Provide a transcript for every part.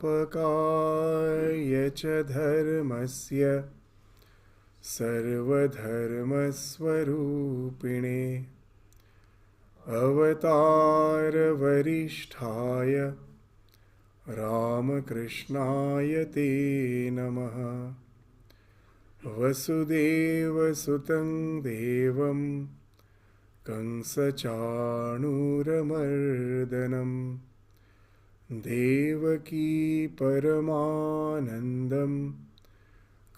संस्थापकाय च धर्मस्य सर्वधर्मस्वरूपिणे अवतारवरिष्ठाय रामकृष्णाय ते नमः। वसुदेवसुतं देवं कंसचाणूरमर्दनं देवकी परमानन्दं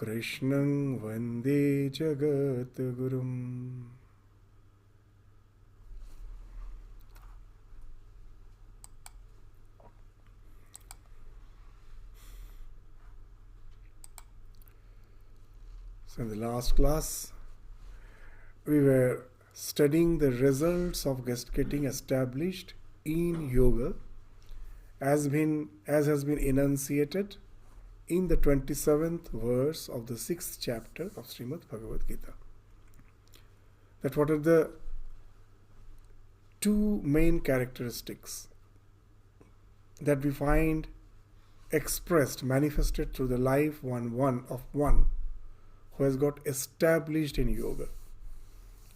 कृष्णं वन्दे जगद्गुरुम्। So in the last class, we were studying the results of getting established in yoga as has been enunciated in the 27th verse of the 6th chapter of Shrimad Bhagavad Gita. That what are the two main characteristics that we find expressed, manifested through the life of one who has got established in yoga.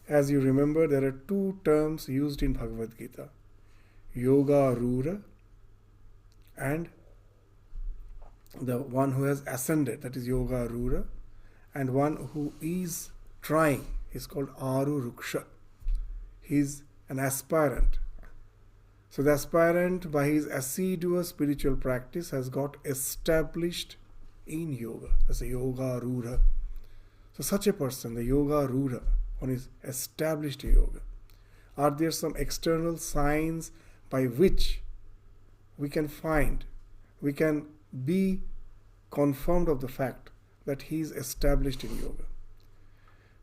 As you remember, there are two terms used in Bhagavad Gita: yoga rura, and the one who has ascended, that is yoga rura, and one who is trying is called aru ruksha. He is an aspirant. So the aspirant, by his assiduous spiritual practice, has got established in yoga. That's a yoga rura. So such a person, the yoga rura, one is established in yoga. Are there some external signs by which we can be confirmed of the fact that he is established in yoga?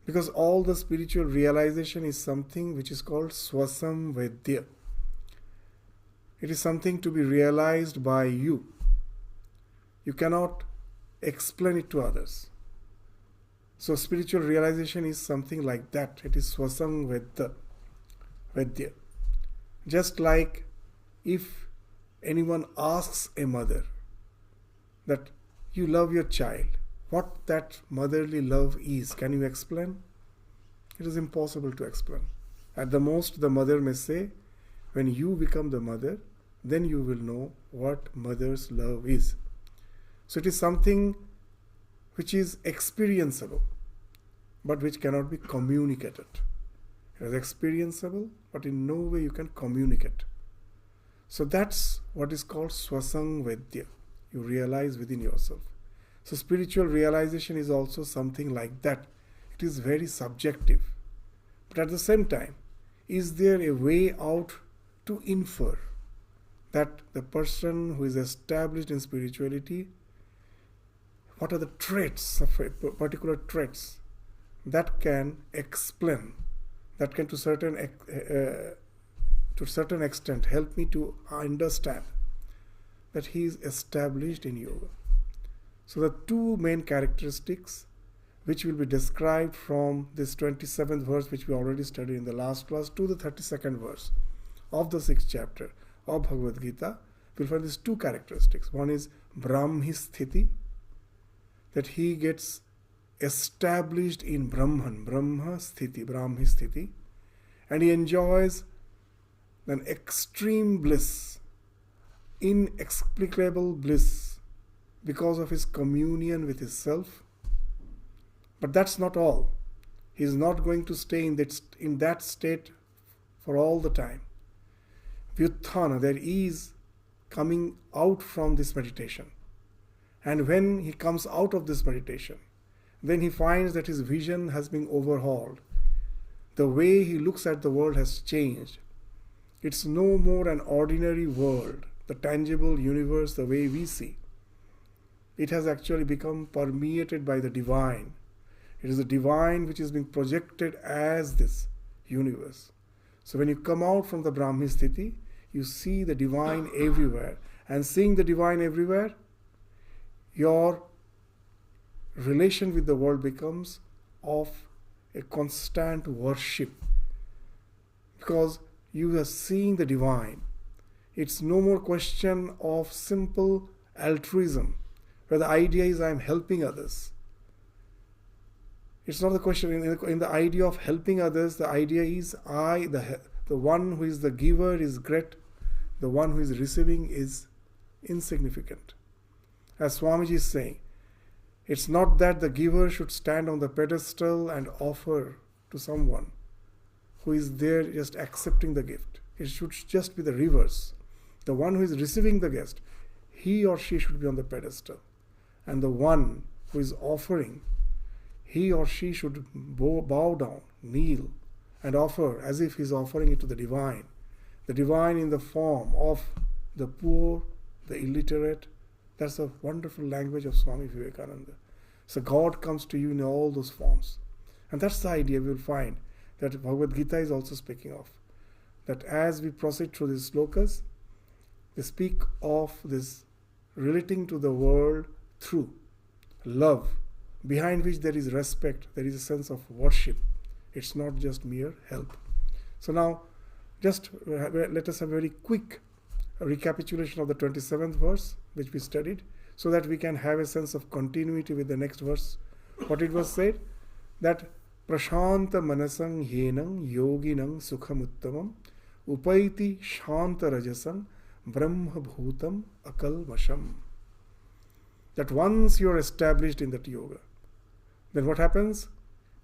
Because all the spiritual realization is something which is called swasamvedya. It is something to be realized by you. You cannot explain it to others. So spiritual realization is something like that. It is swasamvedya. Just like if anyone asks a mother that you love your child, what that motherly love is, can you explain? It is impossible to explain. At the most, the mother may say, when you become the mother, then you will know what mother's love is. So it is something which is experienceable, but which cannot be communicated. It is experienceable, but in no way you can communicate. So that's what is called swasamvedya. You realize within yourself. So spiritual realization is also something like that. It is very subjective. But at the same time, is there a way out to infer that the person who is established in spirituality, what are the traits of particular traits that can explain, that can to certain extent help me to understand that he is established in yoga. So the two main characteristics which will be described from this 27th verse, which we already studied in the last class, to the 32nd verse of the 6th chapter of Bhagavad Gita, we'll find these two characteristics. One is Brahmi Sthiti, that he gets established in Brahman, Brahmi Sthiti, and he enjoys an extreme bliss, inexplicable bliss, because of his communion with his self. But that's not all. He is not going to stay in that state for all the time. Vyuthana, there is coming out from this meditation. And when he comes out of this meditation, then he finds that his vision has been overhauled. The way he looks at the world has changed. It's no more an ordinary world, the tangible universe the way we see. It has actually become permeated by the divine. It is the divine which is being projected as this universe. So when you come out from the Brahmi Sthiti, you see the divine everywhere. And seeing the divine everywhere, your relation with the world becomes of a constant worship. Because you are seeing the divine. It's no more question of simple altruism, where the idea is I am helping others. It's not the question. In the idea of helping others, the idea is the one who is the giver is great, the one who is receiving is insignificant. As Swamiji is saying, it's not that the giver should stand on the pedestal and offer to someone who is there just accepting the gift. It should just be the reverse. The one who is receiving the gift, he or she should be on the pedestal. And the one who is offering, he or she should bow down, kneel, and offer as if he is offering it to the divine. The divine in the form of the poor, the illiterate. That's the wonderful language of Swami Vivekananda. So God comes to you in all those forms. And that's the idea we will find that Bhagavad Gita is also speaking of. That as we proceed through these slokas, they speak of this relating to the world through love, behind which there is respect, there is a sense of worship. It's not just mere help. So now, just let us have a very quick recapitulation of the 27th verse, which we studied, so that we can have a sense of continuity with the next verse. What it was said? That prashanta manasang yenang yoginang sukhamuttamam upaiti shanta rajasam brahma bhutam akalmasham. That once you are established in that yoga, then what happens?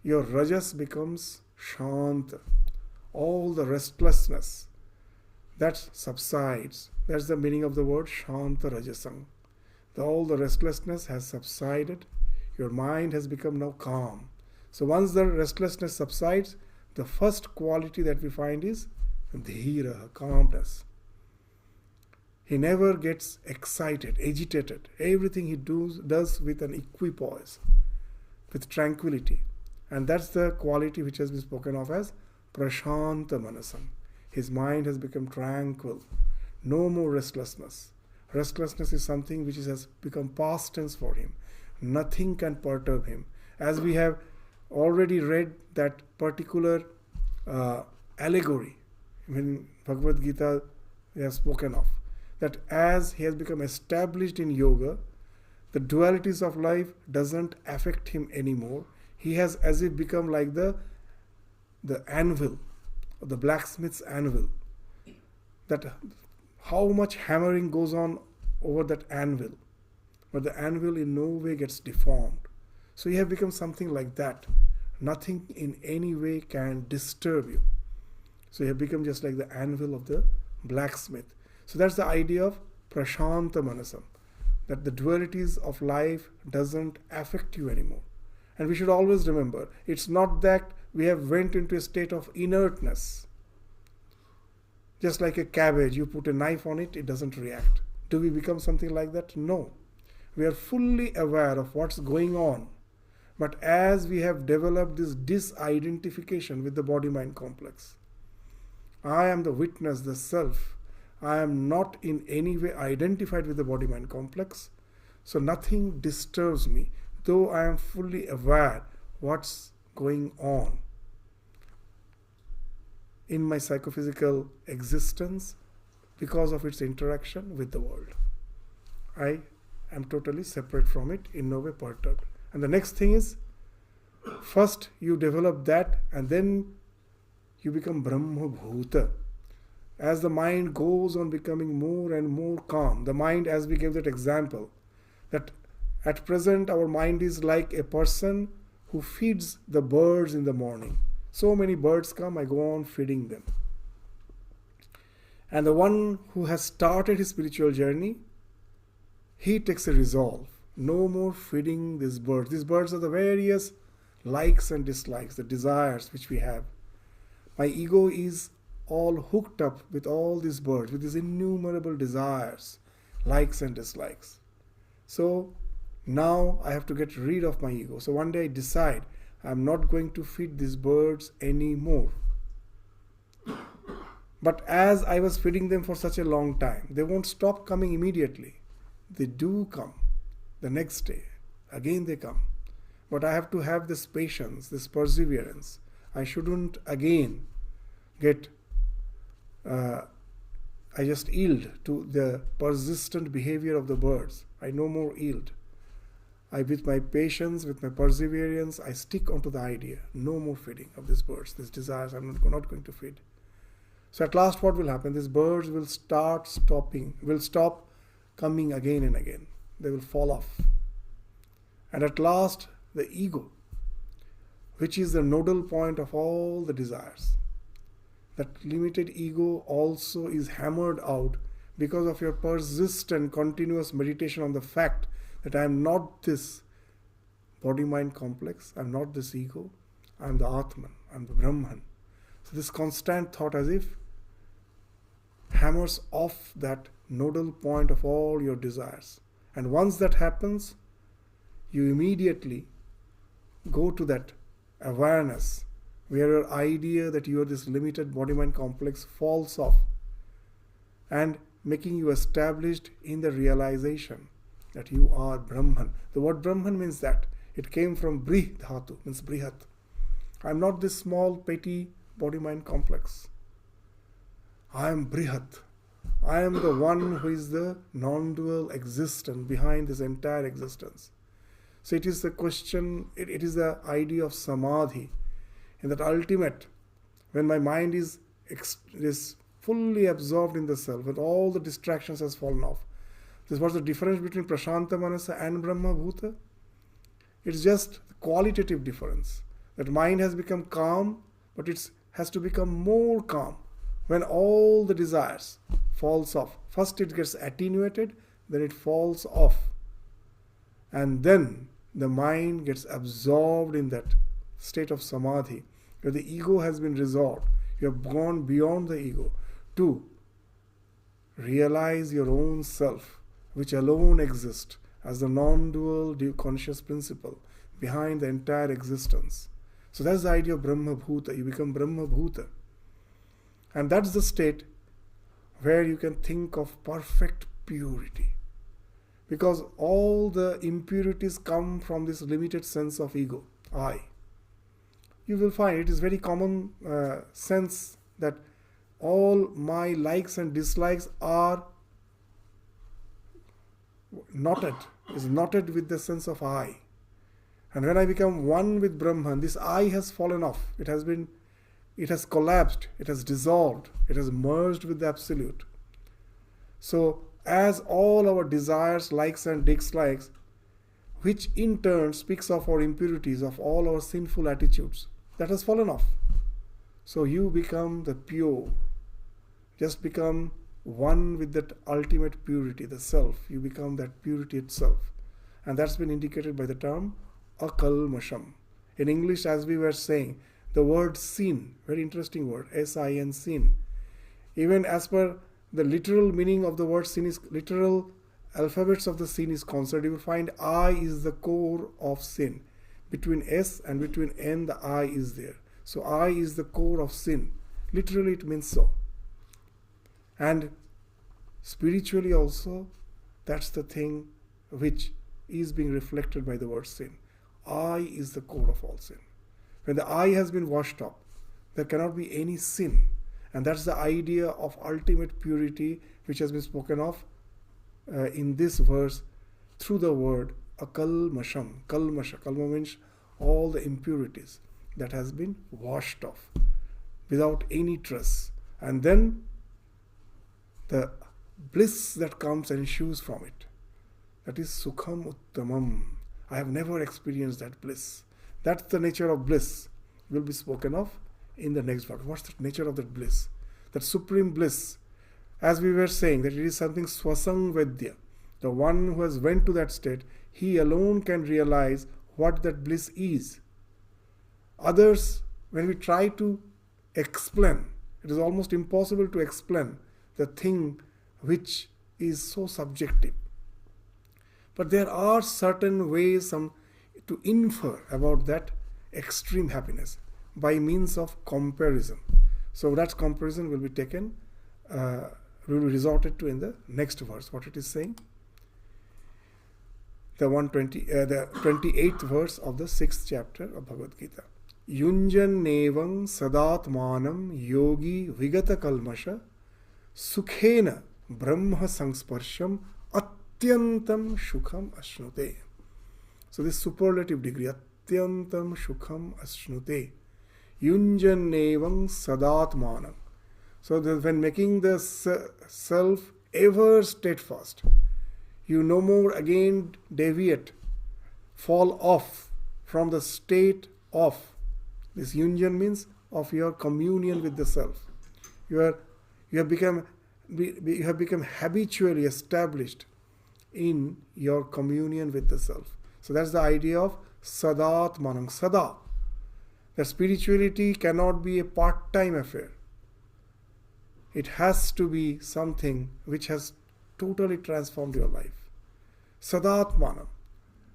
Your rajas becomes shanta. All the restlessness, that subsides. That's the meaning of the word shanta rajasam. All the restlessness has subsided. Your mind has become now calm. So once the restlessness subsides, the first quality that we find is dhira, calmness. He never gets excited, agitated. Everything he does with an equipoise, with tranquility. And that's the quality which has been spoken of as prashanta manasam. His mind has become tranquil. No more restlessness. Restlessness is something which has become past tense for him. Nothing can perturb him. As we have already read that particular allegory in Bhagavad Gita, we have spoken of, that as he has become established in yoga, the dualities of life doesn't affect him anymore. He has as if become like the anvil, or the blacksmith's anvil. That how much hammering goes on over that anvil, but the anvil in no way gets deformed. So you have become something like that. Nothing in any way can disturb you. So you have become just like the anvil of the blacksmith. So that's the idea of prashanta manasam, that the dualities of life doesn't affect you anymore. And we should always remember, it's not that we have went into a state of inertness. Just like a cabbage, you put a knife on it, it doesn't react. Do we become something like that? No. We are fully aware of what's going on. But as we have developed this disidentification with the body-mind complex, I am the witness, the self. I am not in any way identified with the body-mind complex. So nothing disturbs me, though I am fully aware what's going on in my psychophysical existence because of its interaction with the world. I am totally separate from it, in no way perturbed. And the next thing is, first you develop that and then you become Brahma Bhuta. As the mind goes on becoming more and more calm, the mind, as we gave that example, that at present our mind is like a person who feeds the birds in the morning. So many birds come, I go on feeding them. And the one who has started his spiritual journey, he takes a resolve. No more feeding these birds. These birds are the various likes and dislikes, the desires which we have. My ego is all hooked up with all these birds, with these innumerable desires, likes and dislikes. So now I have to get rid of my ego. So one day I decide I'm not going to feed these birds anymore. But as I was feeding them for such a long time, they won't stop coming immediately. They do come the next day. Again they come. But I have to have this patience, this perseverance. I shouldn't again get I just yield to the persistent behavior of the birds. I no more yield. With my patience, with my perseverance, I stick onto the idea. No more feeding of these birds, these desires. I'm not going to feed. So at last what will happen? These birds will stop coming again and again. They will fall off. And at last the ego, which is the nodal point of all the desires, that limited ego also is hammered out because of your persistent, continuous meditation on the fact that I am not this body-mind complex, I am not this ego, I am the Atman, I am the Brahman. So this constant thought as if hammers off that nodal point of all your desires. And once that happens, you immediately go to that awareness where your idea that you are this limited body-mind complex falls off, and making you established in the realization that you are Brahman. The word Brahman means that. It came from Brih Dhatu, means Brihat. I am not this small, petty body-mind complex. I am Brihat. I am the one who is the non-dual existence behind this entire existence. So it is the question, it is the idea of Samadhi. In that ultimate, when my mind is fully absorbed in the self, when all the distractions has fallen off. This was the difference between Prashanta Manasa and Brahma Bhuta. It's just the qualitative difference. That mind has become calm, but it has to become more calm when all the desires falls off. First it gets attenuated, then it falls off. And then the mind gets absorbed in that state of samadhi, where the ego has been resolved. You have gone beyond the ego to realize your own self, which alone exists as the non-dual conscious principle behind the entire existence. So that's the idea of Brahma Bhuta. You become Brahma Bhuta. And that's the state where you can think of perfect purity. Because all the impurities come from this limited sense of ego, I. You will find it is very common sense that all my likes and dislikes are knotted with the sense of I. And when I become one with Brahman, this I has fallen off. It has collapsed, it has dissolved, it has merged with the Absolute. So as all our desires, likes and dislikes, which in turn speaks of our impurities, of all our sinful attitudes, that has fallen off. So you become the pure, just become one with that ultimate purity, the self. You become that purity itself. And that's been indicated by the term akalmasham. In English, as we were saying, the word sin, very interesting word, S-I-N, sin. Even as per the literal meaning of the word sin is, literal alphabets of the sin is concerned, you will find I is the core of sin. Between S and between N, the I is there. So I is the core of sin. Literally it means so. And spiritually also, that's the thing which is being reflected by the word sin. I is the core of all sin. When the I has been washed up, there cannot be any sin. And that's the idea of ultimate purity which has been spoken of in this verse through the word akalmasham. Kalmasha. Kalma means all the impurities that has been washed off without any trace. And then the bliss that comes and ensues from it. That is sukham uttamam. I have never experienced that bliss. That's the nature of bliss. Will be spoken of in the next verse. What's the nature of that bliss? That supreme bliss. As we were saying, that it is something swasang vedya. The one who has went to that state, he alone can realize what that bliss is. Others, when we try to explain, it is almost impossible to explain the thing which is so subjective. But there are certain ways to infer about that extreme happiness by means of comparison. So that comparison will be taken, will be resorted to in the next verse. What it is saying? The 28th verse of the 6th chapter of Bhagavad Gita. Yunjan nevam sadatmanam yogi vigata kalmasha Sukhena Brahma Sangsparsham Atyantam Shukham Ashnute. So this superlative degree, Atyantam Shukham Ashnute. Yunjanevam Sadatmanam. So that when making the self ever steadfast, you no more again deviate, fall off from the state of, this yunjan means of your communion with the self. You have become habitually established in your communion with the self. So that's the idea of sadatmanam, sada. That spirituality cannot be a part-time affair. It has to be something which has totally transformed your life. Sadatmanam.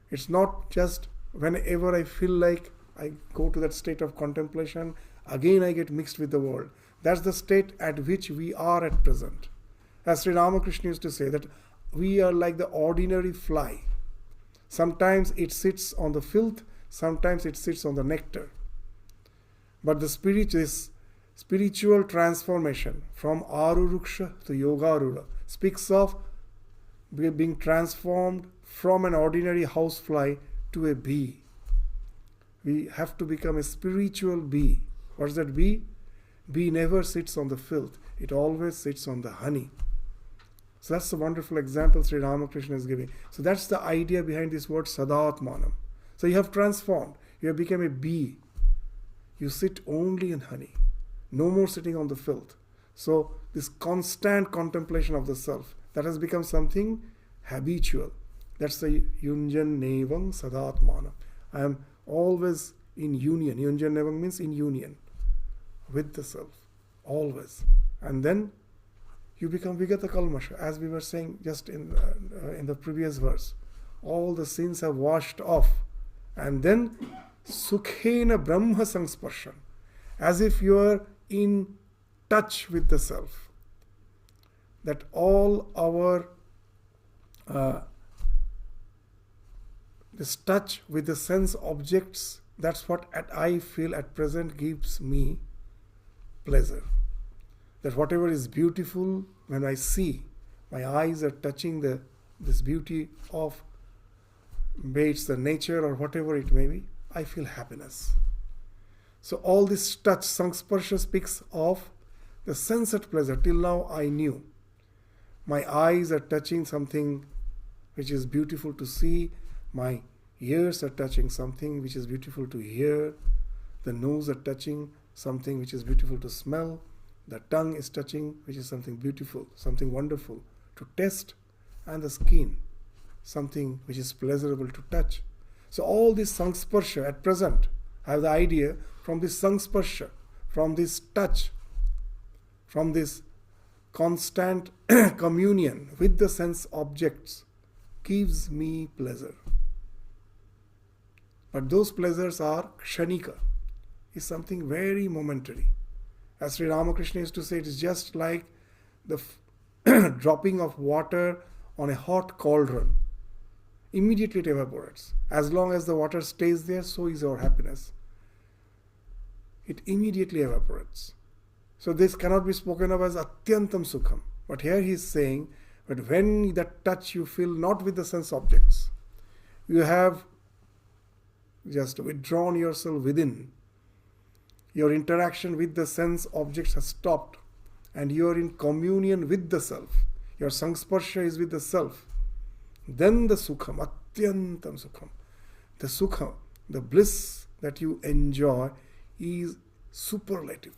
It's not just whenever I feel like I go to that state of contemplation, again I get mixed with the world. That's the state at which we are at present. As Sri Ramakrishna used to say, that we are like the ordinary fly. Sometimes it sits on the filth, sometimes it sits on the nectar. But the spiritual transformation from Aruruksha to Yogarura speaks of being transformed from an ordinary housefly to a bee. We have to become a spiritual bee. What's that bee? Bee never sits on the filth. It always sits on the honey. So that's a wonderful example Sri Ramakrishna is giving. So that's the idea behind this word Sadatmanam. So you have transformed. You have become a bee. You sit only in honey. No more sitting on the filth. So this constant contemplation of the self, that has become something habitual. That's the Yunjan Nevam Sadatmanam. I am always in union. Yunjan Nevam means in union with the self. Always. And then you become Vigata Kalmasha, as we were saying just in the previous verse. All the sins have washed off. And then Sukhena Brahma Sangsparshan, as if you are in touch with the self. That all our this touch with the sense objects, that's what I feel at present gives me pleasure. That whatever is beautiful, when I see, my eyes are touching this beauty of, be it the nature or whatever it may be, I feel happiness. So all this touch, Sangsparsha, speaks of the sensate pleasure. Till now I knew. My eyes are touching something which is beautiful to see. My ears are touching something which is beautiful to hear. The nose are touching something which is beautiful to smell. The tongue is touching which is something beautiful, something wonderful to taste. And the skin, something which is pleasurable to touch. So all this Sangsparsha at present, I have the idea from this Sangsparsha, from this touch, from this constant communion with the sense objects, gives me pleasure. But those pleasures are kshanika, is something very momentary. As Sri Ramakrishna used to say, it is just like the dropping of water on a hot cauldron. Immediately it evaporates. As long as the water stays there, so is our happiness. It immediately evaporates. So this cannot be spoken of as Atyantam Sukham. But here he is saying that when that touch you feel not with the sense objects, you have just withdrawn yourself within. Your interaction with the sense objects has stopped and you are in communion with the self. Your Sangsparsha is with the self. Then the Sukham, Atyantam Sukham. The Sukham, the bliss that you enjoy is superlative.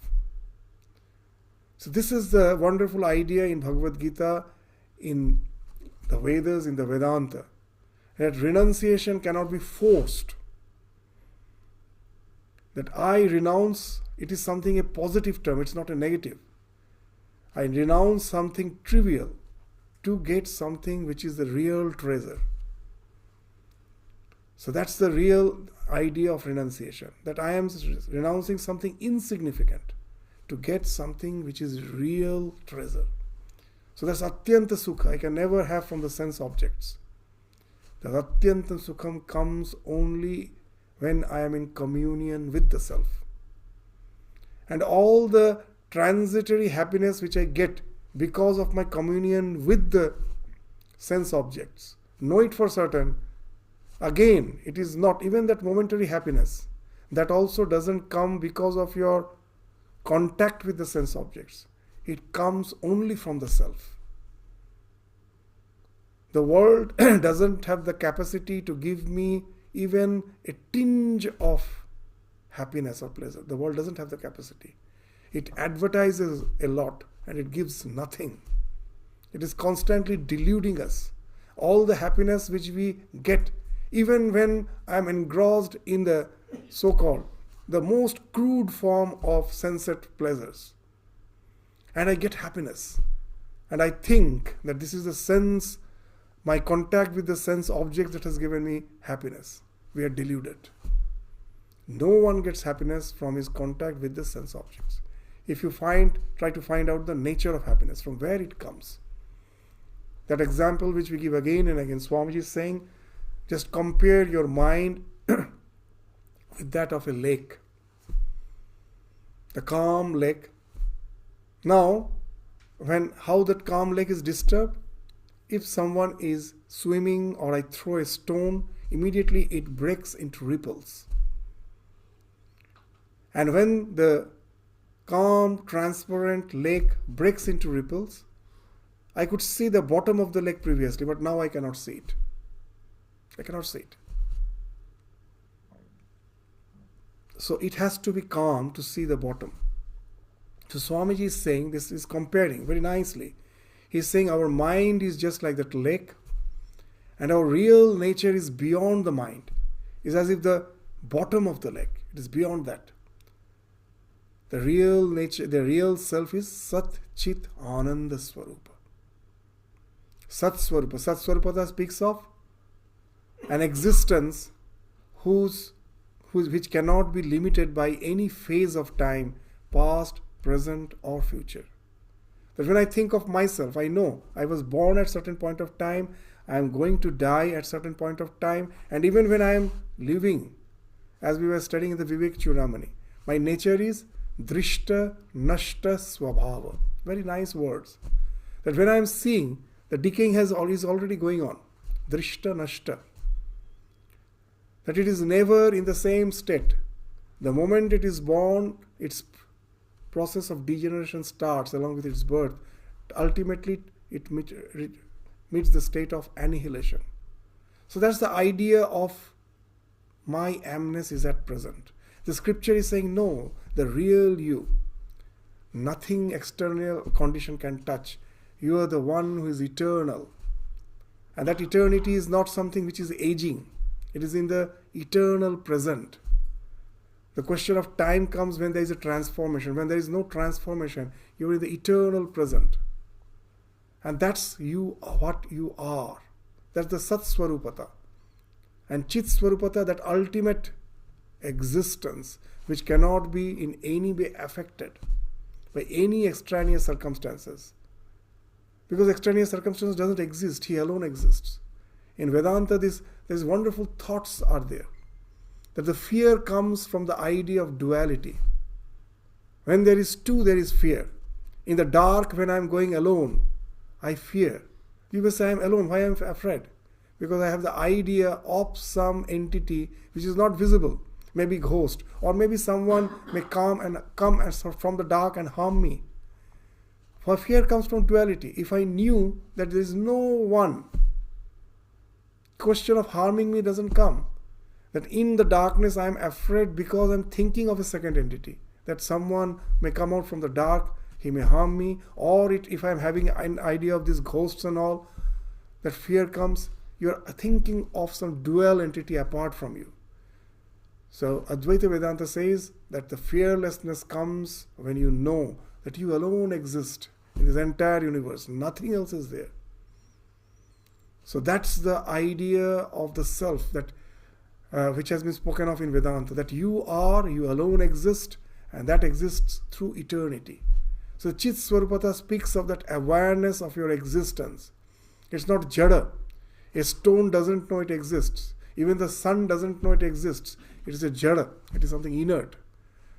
So this is the wonderful idea in Bhagavad Gita, in the Vedas, in the Vedanta, that renunciation cannot be forced. That I renounce, it is something a positive term, it's not a negative. I renounce something trivial to get something which is the real treasure. So that's the real idea of renunciation, that I am renouncing something insignificant to get something which is real treasure. So that's Atyanta Sukha, I can never have from the sense objects. The Atyanta Sukham comes only when I am in communion with the self. And all the transitory happiness which I get because of my communion with the sense objects. Know it for certain. Again, it is not even that momentary happiness. That also doesn't come because of your contact with the sense objects. It comes only from the self. The world doesn't have the capacity to give me even a tinge of happiness or pleasure. The world doesn't have the capacity. It advertises a lot and it gives nothing. It is constantly deluding us. All the happiness which we get, even when I am engrossed in the so-called, the most crude form of sensate pleasures, and I get happiness, and I think that this is the sense, my contact with the sense object that has given me happiness. We are deluded. No one gets happiness from his contact with the sense objects. If you try to find out the nature of happiness, from where it comes. That example which we give again and again, Swami is saying, just compare your mind with that of a lake. The calm lake. Now, how that calm lake is disturbed? If someone is swimming or I throw a stone, immediately it breaks into ripples. And when the calm, transparent lake breaks into ripples, I could see the bottom of the lake previously, but now I cannot see it. I cannot see it. So it has to be calm to see the bottom. So Swamiji is saying, this is comparing very nicely. He is saying our mind is just like that lake, and our real nature is beyond the mind. It's as if the bottom of the lake, it is beyond that. The real nature, the real self is Sat Chit Ananda Swarupa. Sat Swarupa. Sat Swarupa speaks of an existence which cannot be limited by any phase of time, past, present or future. That when I think of myself, I know I was born at certain point of time, I am going to die at certain point of time, and even when I am living, as we were studying in the Vivek Chudamani, my nature is Drishta Nashta Swabhava. Very nice words. That when I am seeing, the decaying is already going on. Drishta Nashta. That it is never in the same state. The moment it is born, its process of degeneration starts along with its birth. Ultimately, it meets the state of annihilation. So that's the idea of my amness is at present. The scripture is saying, no, the real you, nothing external condition can touch. You are the one who is eternal. And that eternity is not something which is aging. It is in the eternal present. The question of time comes when there is a transformation. When there is no transformation, you are in the eternal present. And that's you, what you are. That's the Sat Swarupata. And Chit Swarupata, that ultimate existence, which cannot be in any way affected by any extraneous circumstances. Because extraneous circumstances doesn't exist, he alone exists. In Vedanta, these wonderful thoughts are there. That the fear comes from the idea of duality. When there is two, there is fear. In the dark, when I am going alone, I fear. You may say I am alone. Why I am afraid? Because I have the idea of some entity which is not visible. Maybe ghost, or maybe someone may come from the dark and harm me. For fear comes from duality. If I knew that there is no one, question of harming me doesn't come. That in the darkness I am afraid because I am thinking of a second entity. That someone may come out from the dark, he may harm me, or if I am having an idea of these ghosts and all, that fear comes, you are thinking of some dual entity apart from you. So Advaita Vedanta says that the fearlessness comes when you know that you alone exist in this entire universe. Nothing else is there. So that's the idea of the self that which has been spoken of in Vedanta, that you alone exist, and that exists through eternity. So Chit Swarupata speaks of that awareness of your existence. It's not jada. A stone doesn't know it exists. Even the sun doesn't know it exists. It is a jada. It is something inert.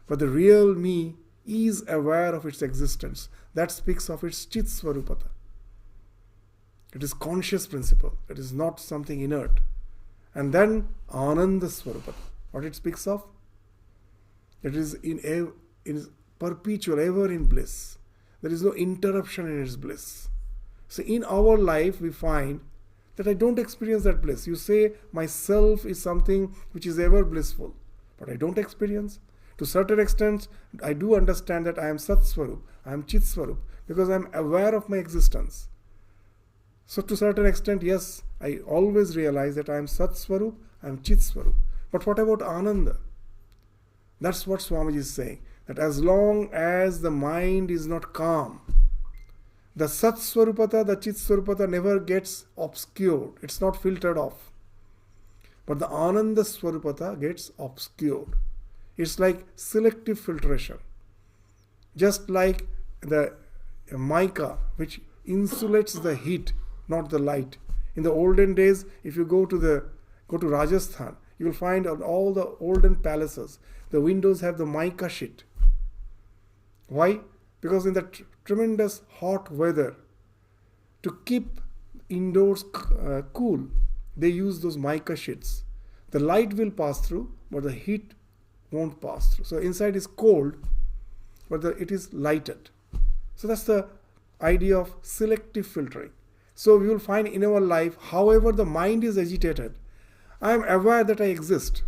But the real me is aware of its existence. That speaks of its Chit Swarupata. It is conscious principle. It is not something inert. And then Ananda Swarupata. What it speaks of? It is perpetual, ever in bliss. There is no interruption in its bliss. So in our life we find that I don't experience that bliss. You say myself is something which is ever blissful, but I don't experience. To certain extent, I do understand that I am Sat Swarup, I am Chit Swarup, because I am aware of my existence. So to certain extent, yes, I always realize that I am Sat Swarup, I am Chit Swarup. But what about Ananda? That's what Swamiji is saying, that as long as the mind is not calm, the Sat Swarupata, the Chit Swarupata never gets obscured. It's not filtered off. But the Ananda Swarupata gets obscured. It's like selective filtration. Just like the mica, which insulates the heat, not the light. In the olden days, if you go to Rajasthan, you will find on all the olden palaces, the windows have the mica sheet. Why? Because in the tremendous hot weather, to keep indoors cool, they use those mica sheets. The light will pass through, but the heat won't pass through. So inside is cold, but it is lighted. So that's the idea of selective filtering. So we will find in our life, however the mind is agitated, I am aware that I exist.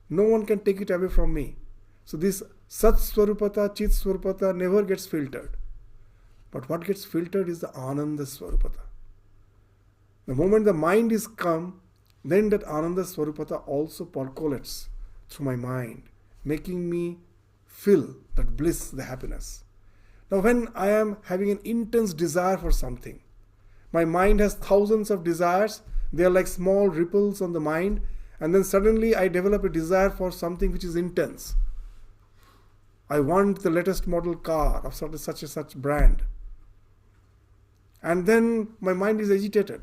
No one can take it away from me. So this Sat Swarupata, Chit Swarupata never gets filtered. But what gets filtered is the Ananda Swarupata. The moment the mind is calm, then that Ananda Swarupata also percolates through my mind, making me feel that bliss, the happiness. Now when I am having an intense desire for something, my mind has thousands of desires, they are like small ripples on the mind, and then suddenly I develop a desire for something which is intense. I want the latest model car of such and such brand. And then my mind is agitated.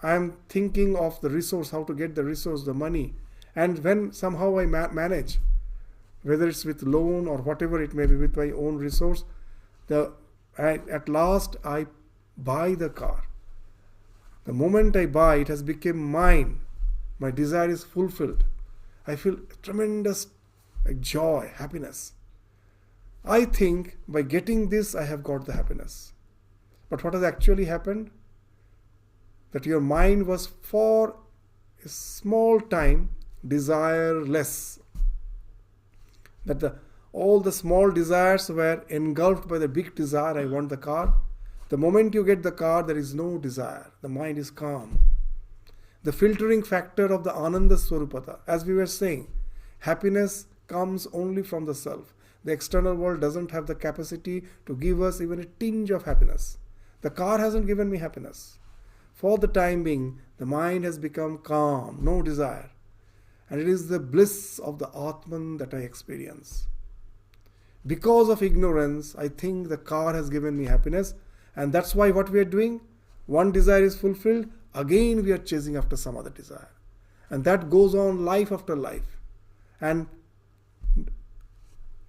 I am thinking of the resource, how to get the resource, the money. And when somehow I manage, whether it's with loan or whatever it may be, with my own resource, at last I buy the car. The moment I buy, it has become mine. My desire is fulfilled. I feel tremendous joy, happiness. I think by getting this, I have got the happiness. But what has actually happened? That your mind was for a small time desireless. That all the small desires were engulfed by the big desire, I want the car. The moment you get the car, there is no desire. The mind is calm. The filtering factor of the Ananda Swarupata, as we were saying, happiness comes only from the self. The external world doesn't have the capacity to give us even a tinge of happiness. The car hasn't given me happiness. For the time being, the mind has become calm, no desire. And it is the bliss of the Atman that I experience. Because of ignorance, I think the car has given me happiness. And that's why what we are doing, one desire is fulfilled, again we are chasing after some other desire. And that goes on life after life. And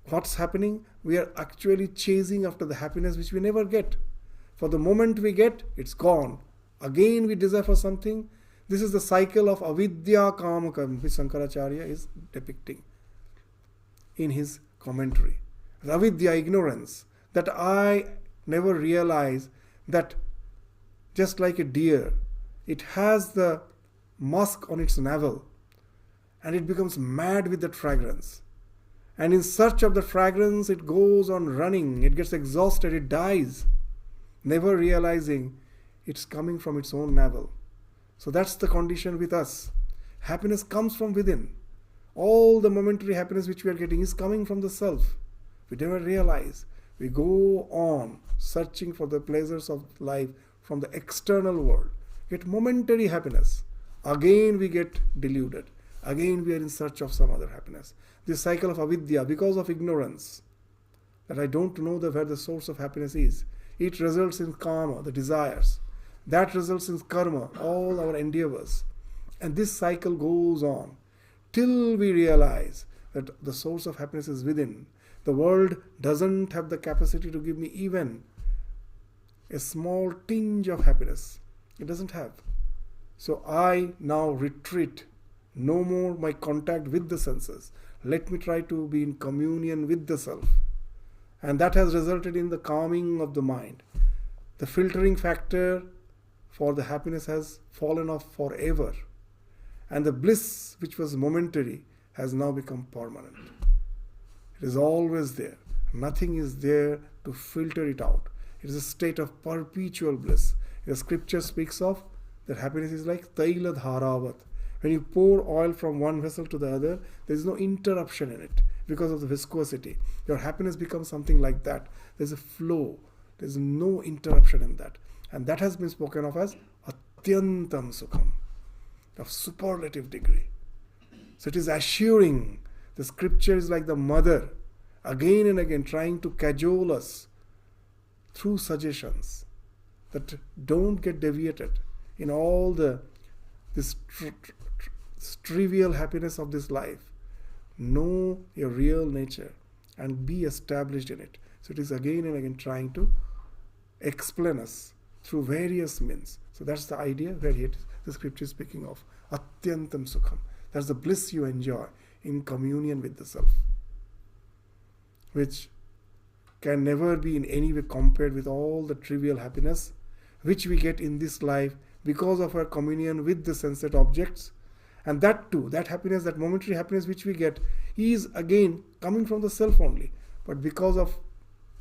what's happening? We are actually chasing after the happiness which we never get. For the moment we get, it's gone. Again we desire for something. This is the cycle of avidya kamakam, which Shankaracharya is depicting in his commentary. Avidya, ignorance, that I never realize that just like a deer, it has the musk on its navel and it becomes mad with that fragrance. And in search of the fragrance, it goes on running, it gets exhausted, it dies, never realizing it's coming from its own navel. So that's the condition with us. Happiness comes from within. All the momentary happiness which we are getting is coming from the self. We never realize. We go on searching for the pleasures of life from the external world. Get momentary happiness. Again we get deluded. Again we are in search of some other happiness. This cycle of avidya, because of ignorance, that I don't know where the source of happiness is. It results in karma, the desires. That results in karma, all our endeavors. And this cycle goes on till we realize that the source of happiness is within. The world doesn't have the capacity to give me even a small tinge of happiness. It doesn't have. So I now retreat. No more my contact with the senses. Let me try to be in communion with the self. And that has resulted in the calming of the mind. The filtering factor for the happiness has fallen off forever. And the bliss which was momentary has now become permanent. It is always there. Nothing is there to filter it out. It is a state of perpetual bliss. The scripture speaks of that happiness is like taila dharavat. When you pour oil from one vessel to the other, there is no interruption in it because of the viscosity. Your happiness becomes something like that. There is a flow. There is no interruption in that. And that has been spoken of as atyantam sukham, of superlative degree. So it is assuring. The scripture is like the mother, again and again trying to cajole us through suggestions that don't get deviated in all this trivial happiness of this life. Know your real nature and be established in it. So it is again and again trying to explain us through various means. So that's the idea where the scripture is speaking of atyantam sukham. That's the bliss you enjoy in communion with the self, which can never be in any way compared with all the trivial happiness which we get in this life because of our communion with the sensate objects. And that too, that happiness, that momentary happiness which we get, is again coming from the self only. But because of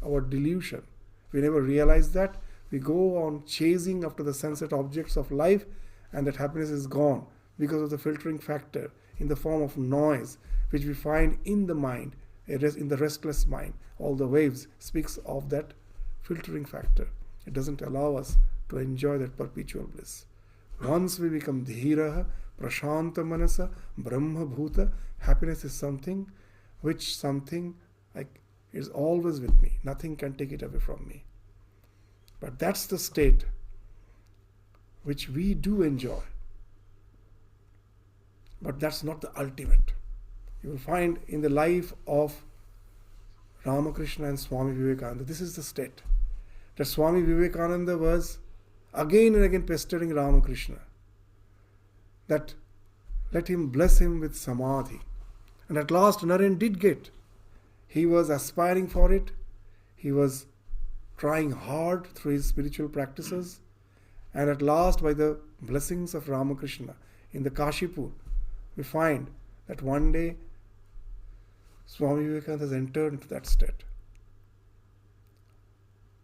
our delusion, we never realize that. We go on chasing after the sensate objects of life, and that happiness is gone because of the filtering factor in the form of noise which we find in the mind, in the restless mind. All the waves speaks of that filtering factor. It doesn't allow us to enjoy that perpetual bliss. Once we become dhiraha, prashanta manasa, brahma bhuta, happiness is something like is always with me. Nothing can take it away from me. But that's the state which we do enjoy. But that's not the ultimate. You will find in the life of Ramakrishna and Swami Vivekananda, this is the state. That Swami Vivekananda was again and again pestering Ramakrishna that let him bless him with samadhi. And at last Naren did get. He was aspiring for it. He was trying hard through his spiritual practices. And at last, by the blessings of Ramakrishna in the Kashipur, we find that one day Swami Vivekananda has entered into that state.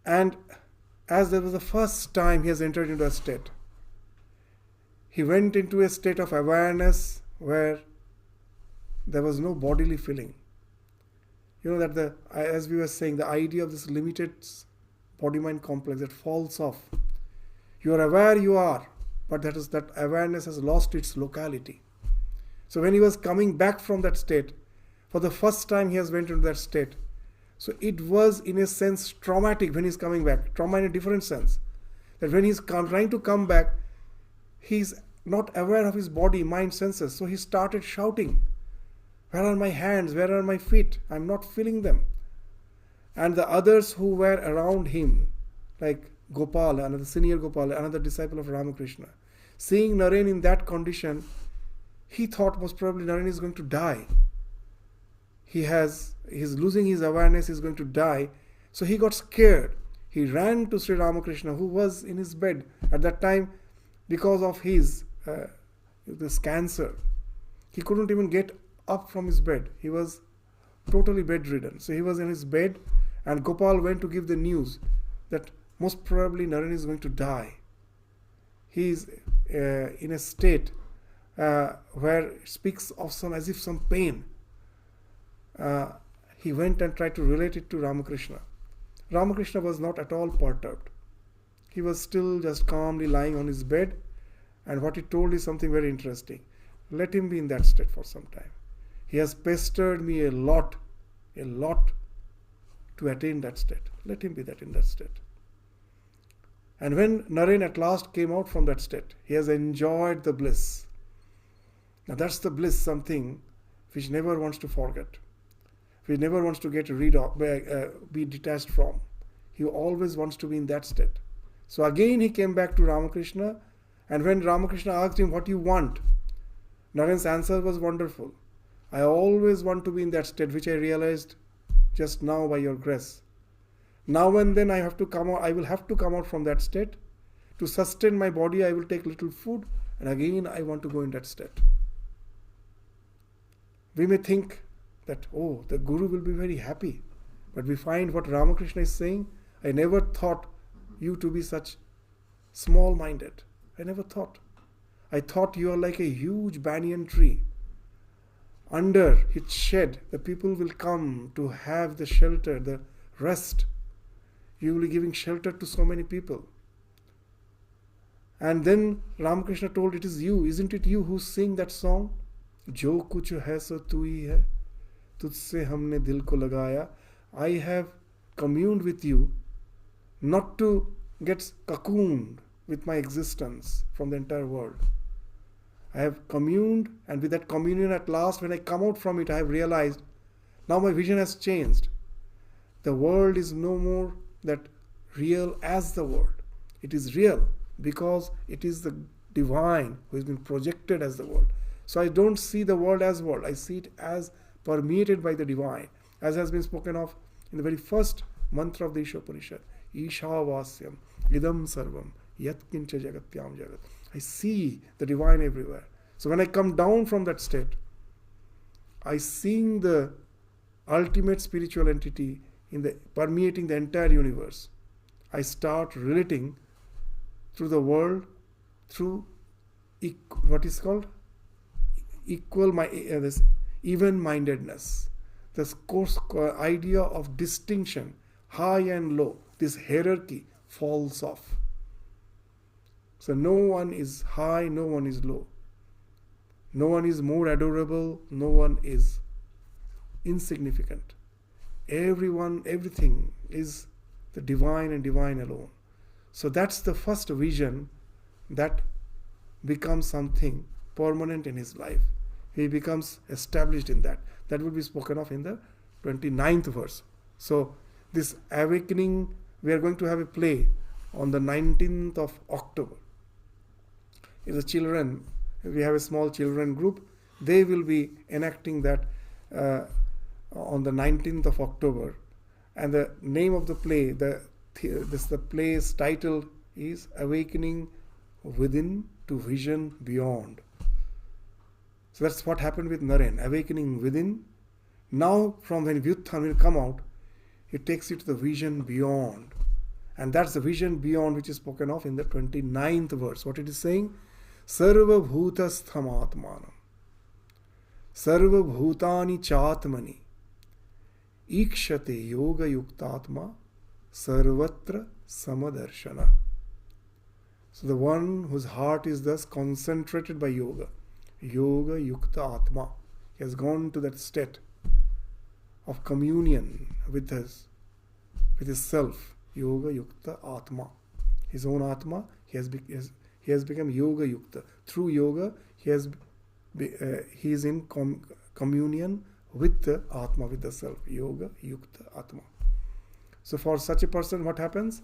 And as that was the first time he has entered into a state, he went into a state of awareness where there was no bodily feeling. You know that as we were saying, the idea of this limited body-mind complex that falls off. You are aware you are, but that awareness has lost its locality. So when he was coming back from that state, for the first time he has went into that state. So it was in a sense traumatic when he's coming back. Trauma in a different sense. That when he's trying to come back, he's not aware of his body, mind, senses. So he started shouting, "Where are my hands? Where are my feet? I'm not feeling them." And the others who were around him, like Gopal, another senior Gopal, another disciple of Ramakrishna, seeing Naren in that condition, he thought most probably Naren is going to die. He's losing his awareness, he's going to die. So he got scared. He ran to Sri Ramakrishna, who was in his bed at that time because of this cancer. He couldn't even get up from his bed. He was totally bedridden. So he was in his bed, and Gopal went to give the news that most probably Naren is going to die. He is in a state where it speaks of as if some pain. He went and tried to relate it to Ramakrishna. Ramakrishna was not at all perturbed. He was still just calmly lying on his bed, and what he told is something very interesting. Let him be in that state for some time. He has pestered me a lot to attain that state. Let him be in that state. And when Naren at last came out from that state, he has enjoyed the bliss. Now that's the bliss, something which never wants to forget. He never wants to get rid of, be detached from. He always wants to be in that state. So again he came back to Ramakrishna, and when Ramakrishna asked him, what do you want? Naren's answer was wonderful. I always want to be in that state, which I realized just now by your grace. Now and then I will have to come out from that state. To sustain my body, I will take little food, and again I want to go in that state. We may think that, oh, the Guru will be very happy. But we find what Ramakrishna is saying, I never thought you to be such small-minded. I never thought. I thought you are like a huge banyan tree. Under its shade, the people will come to have the shelter, the rest. You will be giving shelter to so many people. And then Ramakrishna told, it is you, isn't it you who sing that song? Jo kuch hai so tu hi hai, tujhse humne dil ko lagaya. I have communed with you, not to get cocooned with my existence from the entire world. I have communed, and with that communion at last, when I come out from it, I have realized, now my vision has changed. The world is no more that real as the world. It is real because it is the divine who has been projected as the world. So I don't see the world as world. I see it as permeated by the divine, as has been spoken of in the very first mantra of the Ishopanishad. Ishavasyam idam sarvam yat kincha jagatyam jagat. I see the divine everywhere. So when I come down from that state, I see the ultimate spiritual entity permeating the entire universe. I start relating through the world through what is called this even-mindedness. This course idea of distinction, high and low, this hierarchy falls off. So no one is high, no one is low. No one is more adorable, no one is insignificant. Everyone, everything is the divine and divine alone. So that's the first vision that becomes something permanent in his life. He becomes established in that. That will be spoken of in the 29th verse. So this awakening, we are going to have a play on the 19th of October. The children, we have a small children group, they will be enacting that on the 19th of October. And the name of the play, the play's title is Awakening Within to Vision Beyond. So that's what happened with Naren, awakening within. Now from when Vyutthan will come out, it takes you to the vision beyond. And that's the vision beyond which is spoken of in the 29th verse. What it is saying? Sarva bhutastham atmanam. Sarva bhutani chatmani. Ikshate yoga yuktatma. Sarvatra samadarshana. So the one whose heart is thus concentrated by yoga. Yoga yukta atma. He has gone to that state of communion with his self. Yoga yukta atma. His own atma, he has become yoga yukta. Through yoga, he is in communion with the atma, with the self. Yoga yukta atma. So for such a person, what happens?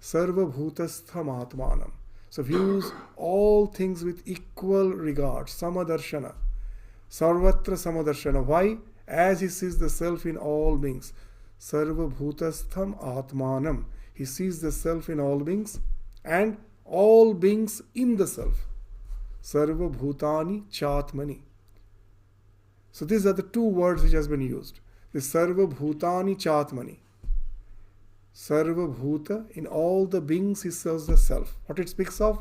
Sarva bhutastham atmanam. So views all things with equal regard. Samadarshana. Sarvatra samadarshana. Why? As he sees the self in all beings. Sarva bhutastham atmanam. He sees the self in all beings and all beings in the self. Sarva bhutani chatmani. So these are the two words which has been used. The Sarva bhutani chatmani. Sarva bhuta, in all the beings he serves the self. What it speaks of?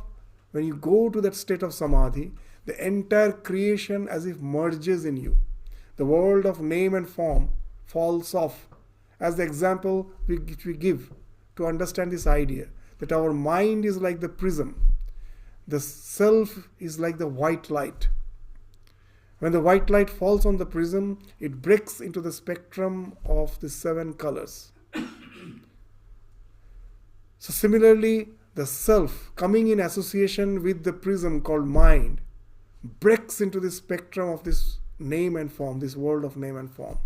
When you go to that state of samadhi, the entire creation as if merges in you. The world of name and form falls off. As the example which we give to understand this idea, that our mind is like the prism. The self is like the white light. When the white light falls on the prism, it breaks into the spectrum of the 7 colors. So similarly, the self coming in association with the prism called mind breaks into the spectrum of this name and form, this world of name and form.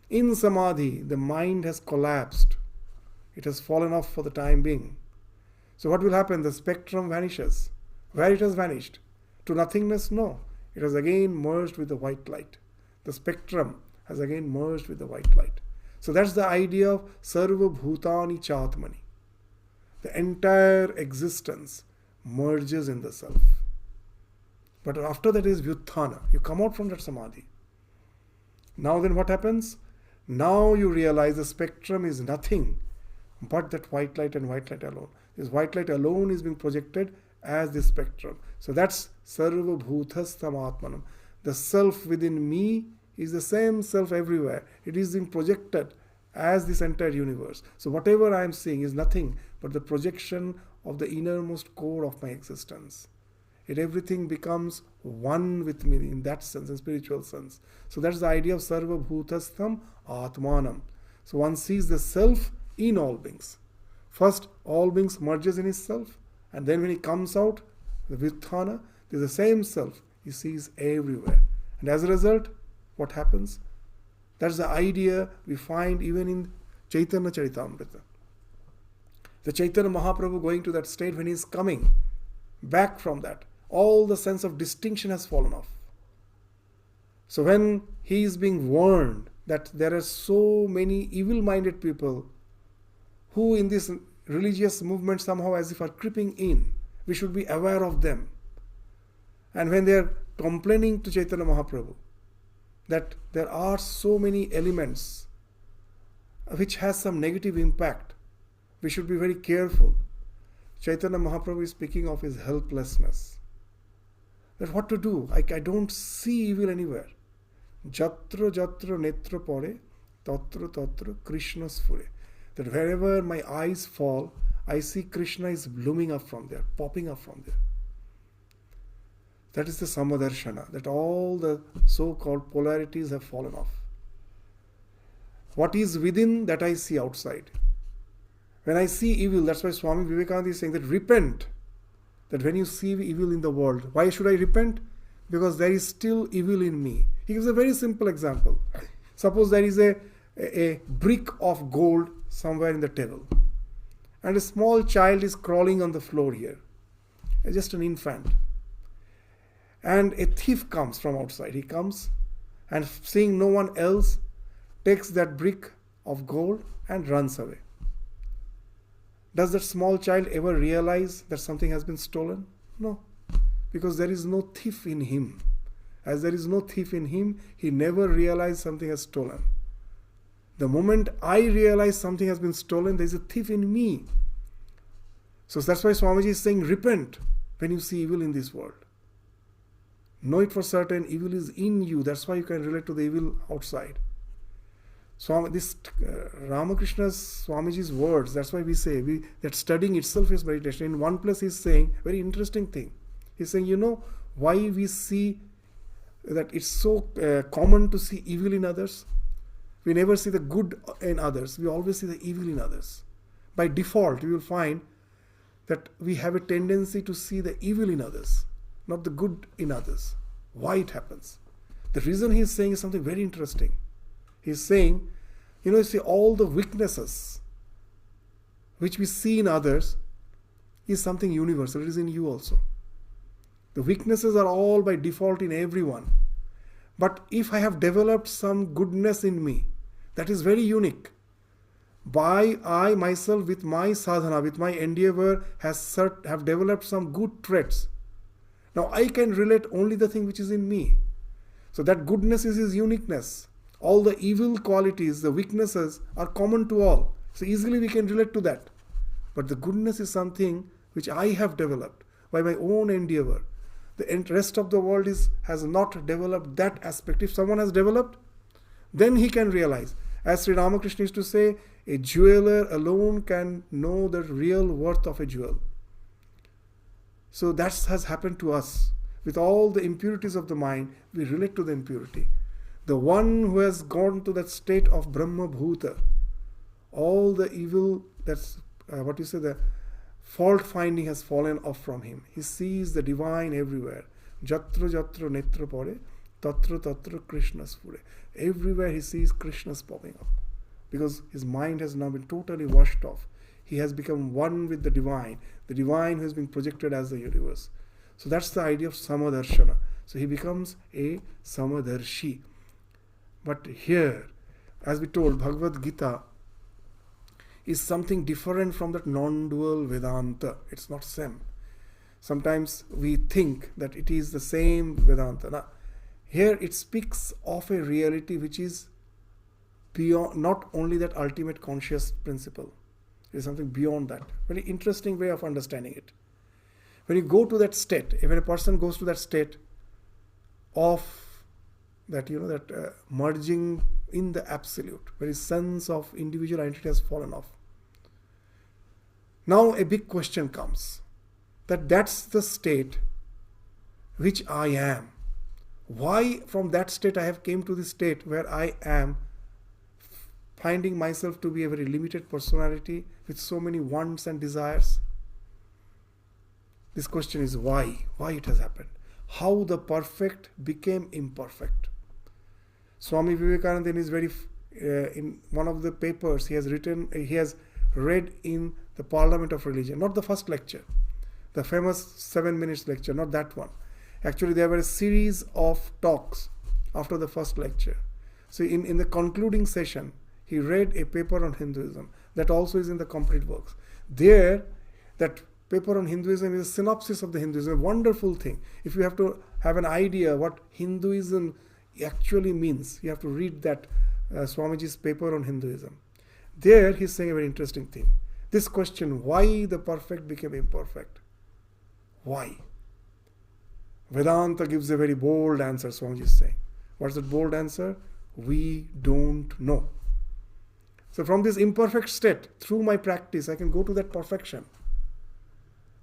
In Samadhi, the mind has collapsed. It has fallen off for the time being. So what will happen? The spectrum vanishes. Where it has vanished? To nothingness? No. It has again merged with the white light. The spectrum has again merged with the white light. So that's the idea of Sarva Bhutani Chatmani. The entire existence merges in the self. But after that is Vyuthana. You come out from that Samadhi. Now then what happens? Now you realize the spectrum is nothing but that white light and white light alone. This white light alone is being projected as the spectrum. So that's Sarva Bhutas Tamatmanam. The self within me is the same self everywhere. It is being projected as this entire universe. So whatever I am seeing is nothing but the projection of the innermost core of my existence. Everything becomes one with me in that sense, in spiritual sense. So that's the idea of Sarva Bhutastham Atmanam. So one sees the self in all beings. First, all beings merges in his self, and then when he comes out, the Vyuthana, there's the same self he sees everywhere. And as a result, what happens? That's the idea we find even in Chaitanya Charitamrita. The Chaitanya Mahaprabhu going to that state when he is coming back from that, all the sense of distinction has fallen off. So when he is being warned that there are so many evil-minded people who in this religious movement somehow as if are creeping in, we should be aware of them. And when they are complaining to Chaitanya Mahaprabhu that there are so many elements which has some negative impact, we should be very careful. Chaitanya Mahaprabhu is speaking of his helplessness. That what to do? I don't see evil anywhere. Jatra jatra netra pore, tatra tatra Krishna sfure. That wherever my eyes fall, I see Krishna is blooming up from there, popping up from there. That is the Samadarshana, that all the so-called polarities have fallen off. What is within, that I see outside. When I see evil, that's why Swami Vivekananda is saying that repent. That when you see evil in the world, why should I repent? Because there is still evil in me. He gives a very simple example. Suppose there is a brick of gold somewhere in the table, and a small child is crawling on the floor here, just an infant. And a thief comes from outside. He comes and seeing no one else, takes that brick of gold and runs away. Does that small child ever realize that something has been stolen? No, because there is no thief in him. As there is no thief in him, he never realized something has stolen. The moment I realize something has been stolen, there is a thief in me. So that's why Swamiji is saying, repent when you see evil in this world. Know it for certain, evil is in you. That's why you can relate to the evil outside. This Ramakrishna's, Swamiji's words, that's why we say that studying itself is meditation. In one place he's saying, very interesting thing. He's saying, you know why we see that it's so common to see evil in others? We never see the good in others. We always see the evil in others. By default, you will find that we have a tendency to see the evil in others, not the good in others. Why it happens? The reason he is saying is something very interesting. He is saying, you see all the weaknesses which we see in others is something universal. It is in you also. The weaknesses are all by default in everyone. But if I have developed some goodness in me, that is very unique. I myself with my sadhana, with my endeavor have developed some good traits. Now I can relate only the thing which is in me. So that goodness is his uniqueness. All the evil qualities, the weaknesses are common to all. So easily we can relate to that. But the goodness is something which I have developed by my own endeavor. The rest of the world has not developed that aspect. If someone has developed, then he can realize. As Sri Ramakrishna used to say, a jeweler alone can know the real worth of a jewel. So that has happened to us. With all the impurities of the mind, we relate to the impurity. The one who has gone to that state of Brahma Bhuta, all the evil, the fault finding has fallen off from him. He sees the divine everywhere. Jatra jatra netra pore, Tatra Tatra Krishna Spure. Everywhere he sees Krishna's popping up. Because his mind has now been totally washed off. He has become one with the divine who has been projected as the universe. So that's the idea of Samadarshana. So he becomes a Samadarshi. But here, as we told, Bhagavad Gita is something different from that non-dual Vedanta. It's not same. Sometimes we think that it is the same Vedanta. Now, here it speaks of a reality which is beyond, not only that ultimate conscious principle. It is something beyond that. Very interesting way of understanding it. When you go to that state, if a person goes to that state of that, merging in the absolute, where his sense of individual identity has fallen off. Now a big question comes, that's the state which I am. Why from that state I have came to the state where I am finding myself to be a very limited personality with so many wants and desires? This question is why it has happened. How the perfect became imperfect. Swami Vivekananda in one of the papers he has read in the Parliament of Religion, not the first lecture, the famous 7 minutes lecture, not that one. Actually, there were a series of talks after the first lecture. So in the concluding session, he read a paper on Hinduism. That also is in the complete works. There, that paper on Hinduism is a synopsis of the Hinduism, a wonderful thing. If you have to have an idea what Hinduism actually means, you have to read that Swamiji's paper on Hinduism. There he's saying a very interesting thing. This question, why the perfect became imperfect? Why? Vedanta gives a very bold answer, Swamiji is saying. What's that bold answer? We don't know. So from this imperfect state, through my practice, I can go to that perfection.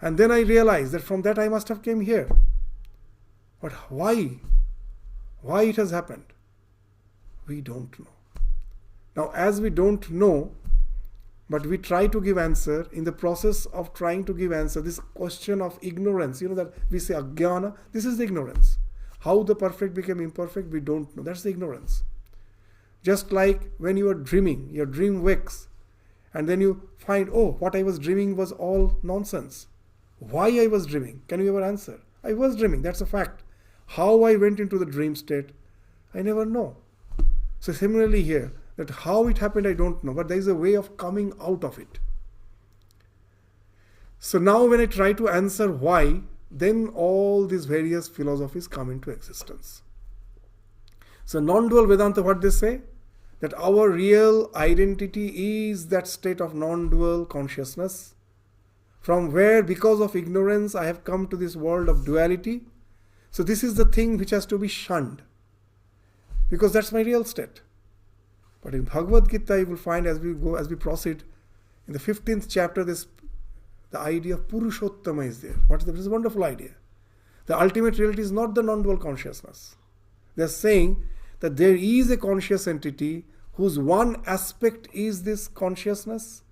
And then I realize that from that I must have came here. But why? Why it has happened? We don't know. Now as we don't know, but we try to give answer, in the process of trying to give answer, this question of ignorance, that we say ajnana, this is the ignorance. How the perfect became imperfect, we don't know. That's the ignorance. Just like when you are dreaming, your dream wakes, and then you find, what I was dreaming was all nonsense. Why I was dreaming? Can you ever answer? I was dreaming, that's a fact. How I went into the dream state, I never know. So similarly here, that how it happened I don't know, but there is a way of coming out of it. So now when I try to answer why, then all these various philosophies come into existence. So non-dual Vedanta, what they say? That our real identity is that state of non-dual consciousness, from where because of ignorance I have come to this world of duality. So this is the thing which has to be shunned, because that's my real state. But in Bhagavad Gita you will find as we proceed, in the 15th chapter, the idea of Purushottama is there. This is a wonderful idea. The ultimate reality is not the non-dual consciousness. They are saying that there is a conscious entity whose one aspect is this consciousness,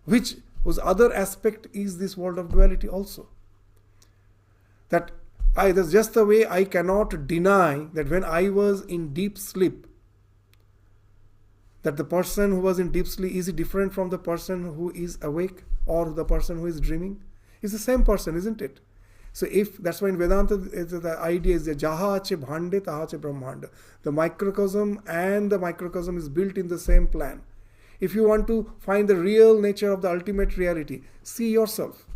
whose other aspect is this world of duality also. That's just the way I cannot deny that when I was in deep sleep, that the person who was in deep sleep is different from the person who is awake or the person who is dreaming. It's the same person, isn't it? So that's why in Vedanta the idea is that jaha che bhande taha che brahmanda. The microcosm and the microcosm is built in the same plan. If you want to find the real nature of the ultimate reality, see yourself.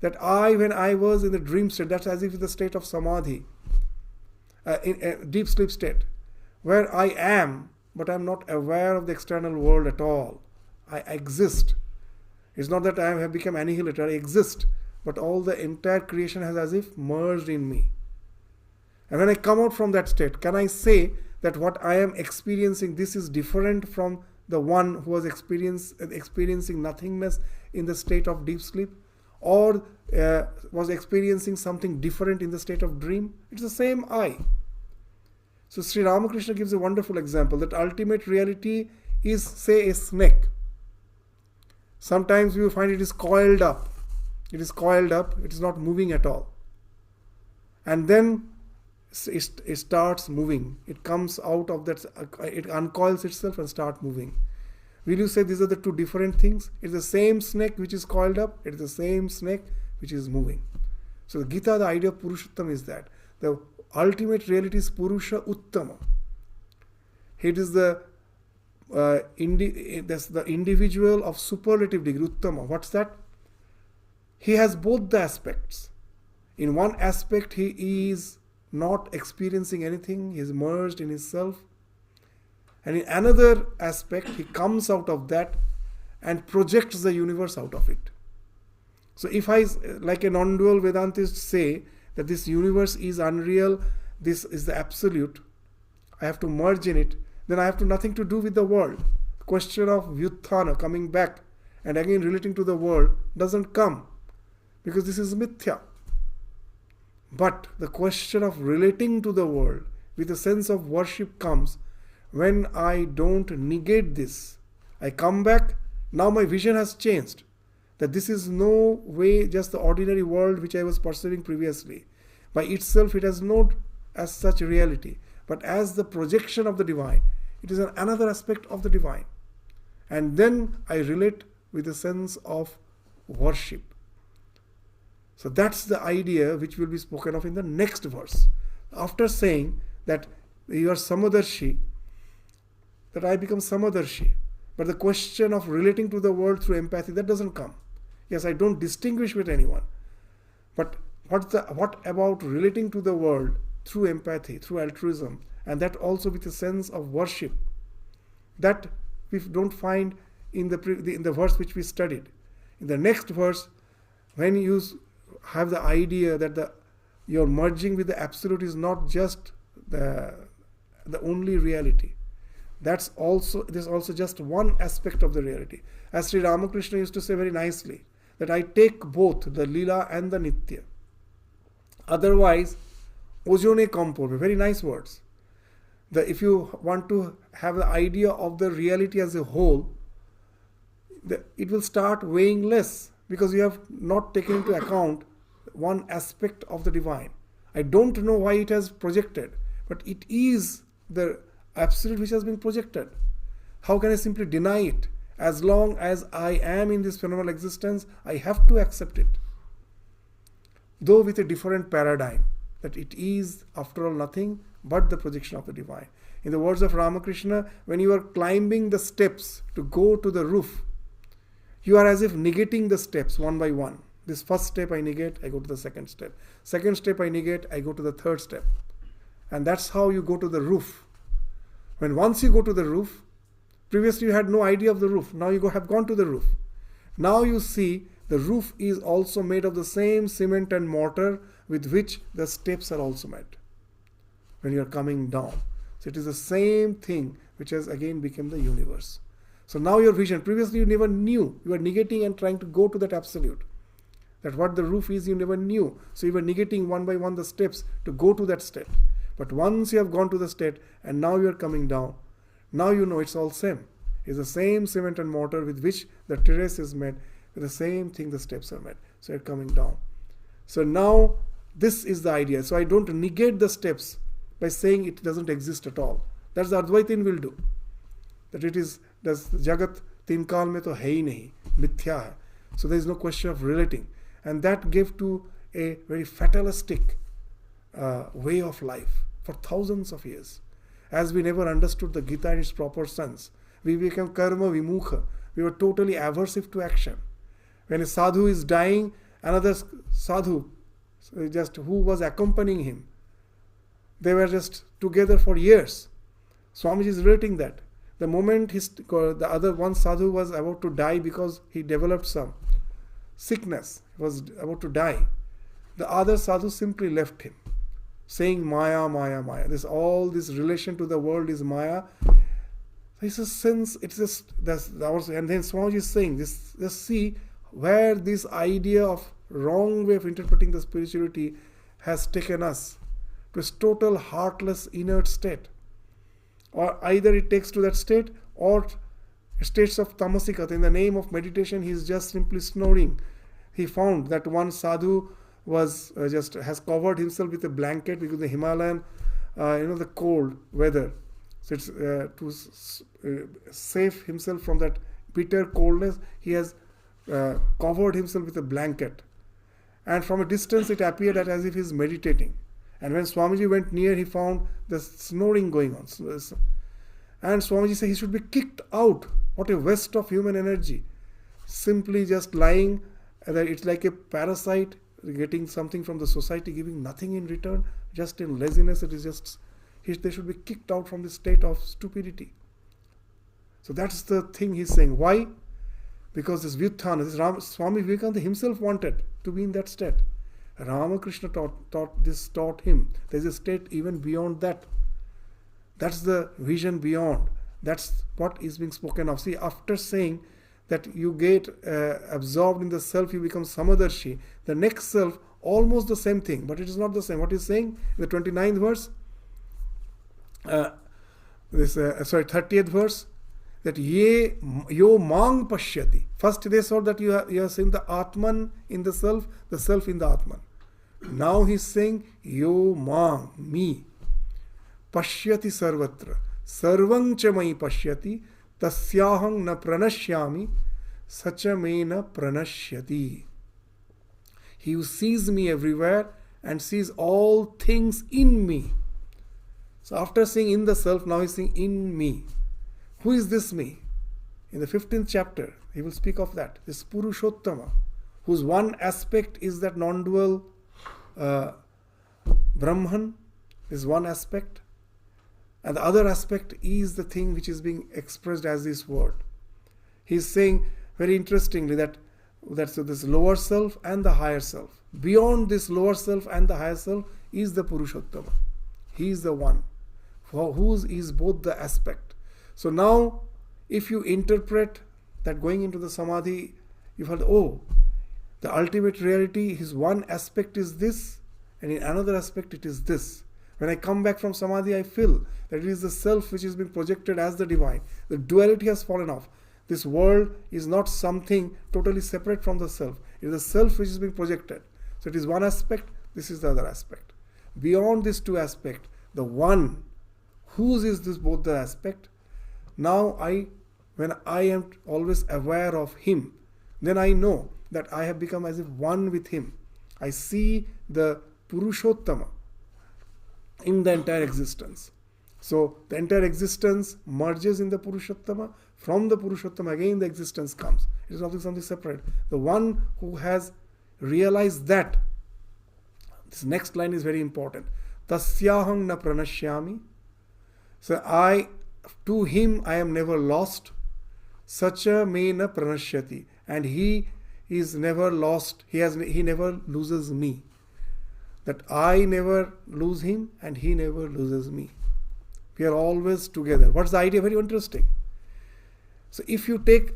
That when I was in the dream state, that's as if it's the state of samadhi, in a deep sleep state, where I am, but I'm not aware of the external world at all. I exist. It's not that I have become annihilated, I exist. But all the entire creation has as if merged in me. And when I come out from that state, can I say that what I am experiencing, this is different from the one who was experiencing nothingness in the state of deep sleep? Or was experiencing something different in the state of dream? It's the same I. So Sri Ramakrishna gives a wonderful example that ultimate reality is, say, a snake. Sometimes we will find it is coiled up. It is coiled up, it is not moving at all. And then it starts moving. It comes out of that, it uncoils itself and starts moving. Will you say these are the two different things? It's the same snake which is coiled up, it is the same snake which is moving. So the Gita, the idea of Purushottam is that the ultimate reality is Purusha Uttama. It is the that's the individual of superlative degree, Uttama. What's that? He has both the aspects. In one aspect, he is not experiencing anything, he is merged in himself. And in another aspect, he comes out of that and projects the universe out of it. So if I, like a non-dual Vedantist, say that this universe is unreal, this is the absolute, I have to merge in it, then I have nothing to do with the world. The question of Vyuthana, coming back and again relating to the world, doesn't come, because this is mithya. But the question of relating to the world with a sense of worship comes when I don't negate this. I come back, now my vision has changed. That this is no way just the ordinary world which I was perceiving previously. By itself it has no as such reality, but as the projection of the divine. It is another aspect of the divine. And then I relate with a sense of worship. So that's the idea which will be spoken of in the next verse. After saying that you are Samadarshi, that I become Samadarshi. But the question of relating to the world through empathy, that doesn't come. Yes, I don't distinguish with anyone. But what about relating to the world through empathy, through altruism, and that also with a sense of worship? That we don't find in the verse which we studied. In the next verse, when you have the idea that your merging with the absolute is not just the only reality. There's also just one aspect of the reality. As Sri Ramakrishna used to say very nicely, that I take both the Lila and the Nitya. Otherwise, ojone kam porbe. Very nice words. If you want to have the idea of the reality as a whole, it will start weighing less, because you have not taken into account one aspect of the divine. I don't know why it has projected, but it is the absolute which has been projected. How can I simply deny it? As long as I am in this phenomenal existence, I have to accept it. Though with a different paradigm, that it is, after all, nothing but the projection of the divine. In the words of Ramakrishna, when you are climbing the steps to go to the roof, you are as if negating the steps one by one. This first step I negate, I go to the second step. Second step I negate, I go to the third step. And that's how you go to the roof. When once you go to the roof, previously you had no idea of the roof. Now you have gone to the roof. Now you see the roof is also made of the same cement and mortar with which the steps are also made when you are coming down. So it is the same thing which has again become the universe. So now your vision, previously you never knew. You were negating and trying to go to that absolute. That what the roof is you never knew. So you were negating one by one the steps to go to that state. But once you have gone to the state and now you are coming down, now you know it's all same. It's the same cement and mortar with which the terrace is made. With the same thing the steps are made. So you're coming down. So now this is the idea. So I don't negate the steps by saying it doesn't exist at all. That's the Advaitin will do. That it is, das Jagat tin kaal mein to hai hi nahi, mithya hai. So there is no question of relating. And that gave to a very fatalistic way of life for thousands of years. As we never understood the Gita in its proper sense, we became karma vimukha. We were totally aversive to action. When a sadhu is dying, another sadhu, just who was accompanying him, they were just together for years. Swamiji is relating that. The moment the other one sadhu was about to die because he developed some sickness, he was about to die, the other sadhu simply left him, saying Maya, Maya, Maya. All this relation to the world is Maya. It's a sense, it's just, and then Swamiji is saying this, just see where this idea of wrong way of interpreting the spirituality has taken us to a total heartless inert state. Or either it takes to that state, or states of tamasikat. In the name of meditation, he is just simply snoring. He found that one sadhu was just has covered himself with a blanket because the Himalayan, the cold weather. So it's to save himself from that bitter coldness, he has covered himself with a blanket. And from a distance it appeared that as if he is meditating. And when Swamiji went near, he found the snoring going on. And Swamiji said he should be kicked out. What a waste of human energy. Simply just lying, it's like a parasite getting something from the society, giving nothing in return, just in laziness. It is just, they should be kicked out from the state of stupidity. So that's the thing he's saying. Why? Because this Vyuthana, this Swami Vivekananda himself wanted to be in that state. Ramakrishna taught him. There's a state even beyond that. That's the vision beyond. That's what is being spoken of. See, after saying that you get absorbed in the self, you become Samadarshi. The next self, almost the same thing, but it is not the same. What he's saying in the 29th verse, 30th verse, that yo mang pashyati. First they saw that you are saying the Atman in the self in the Atman. Now he's saying yo mang, me. Pashyati sarvatra. Sarvang cha mai pashyati. Tasyahang na pranashyami. Sacha me na pranashyati. He who sees me everywhere and sees all things in me. So after saying in the self, now he's saying in me. Who is this me? In the 15th chapter, he will speak of that. This Purushottama, whose one aspect is that non-dual Brahman, is one aspect. And the other aspect is the thing which is being expressed as this word. He is saying very interestingly that so this lower self and the higher self. Beyond this lower self and the higher self is the Purushottama. He is the one for whose is both the aspect. So now, if you interpret that going into the Samadhi, you felt, the ultimate reality, his one aspect is this, and in another aspect it is this. When I come back from Samadhi, I feel that it is the self which is being projected as the divine. The duality has fallen off. This world is not something totally separate from the self. It is the self which is being projected. So it is one aspect, this is the other aspect. Beyond these two aspects, the one, whose is this both the aspect? Now when I am always aware of him, then I know that I have become as if one with him. I see the Purushottama in the entire existence. So the entire existence merges in the Purushottama. From the Purushottama again the existence comes. It is not something separate. The one who has realized that, this next line is very important. Tasyahang na pranashyami. So to him I am never lost. Sacha me na pranashyati. And he is never lost. He never loses me. That I never lose him and he never loses me. We are always together. What's the idea? Very interesting. So if you take